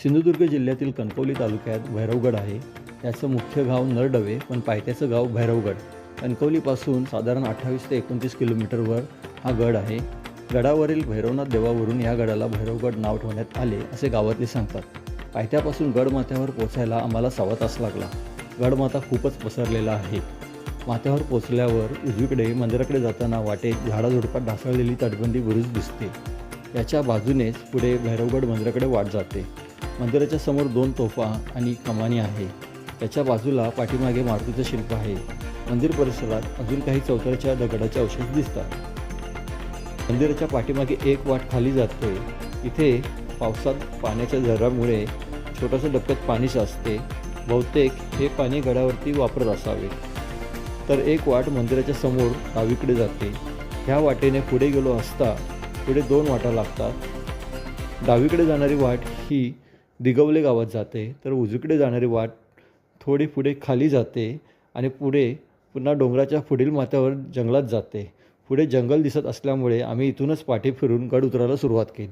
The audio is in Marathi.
सिंधुदुर्ग जिल्ह्यातील कणकवली तालुक्यात भैरवगड आहे. याचं मुख्य गाव नरडवे, पण पायथ्याचं गाव भैरवगड. कणकवलीपासून साधारण 28 ते 29 किलोमीटरवर हा गड आहे. गडावरील भैरवनाथ देवावरून या गडाला भैरवगड नाव ठेवण्यात आले असे गावातले सांगतात. पायथ्यापासून गडमाथ्यावर पोचायला आम्हाला 1.25 तास लागला. गडमाथा खूपच पसरलेला आहे. माथ्यावर पोचल्यावर उजवीकडे मंदिराकडे जाताना वाटेत झाडाझुडपात ढासळलेली तटबंदी बुरुज दिसते. याच्या बाजूनेच पुढे भैरवगड मंदिराकडे वाट जाते. मंदिराच्या समोर 2 तोफा आणि कमानी आहे. त्याच्या बाजूला पाठीमागे मारुतीचं शिल्प आहे. मंदिर परिसरात अजून काही चौथऱ्याच्या दगडाचे अवशेष दिसतात. मंदिराच्या पाठीमागे एक वाट खाली जाते. इथे पावसात पाण्याच्या झऱ्यामुळे छोट्याशा डबक्यात पाणी साचते. बहुतेक हे पाणी गडावरती वापरत असावे. तर एक वाट मंदिराच्या समोर डावीकडे जाते. ह्या वाटेने पुढे गेलो असता पुढे 2 वाटा लागतात. डावीकडे जाणारी वाट ही दिगवले गावात जाते, तर उजवीकडे जाणारी वाट थोडी पुढे खाली जाते आणि पुढे पुन्हा डोंगराच्या पुढील माथ्यावर जंगलात जाते. पुढे जंगल दिसत असल्यामुळे आम्ही इथूनच पाठी फिरून गड उतरायला सुरुवात केली.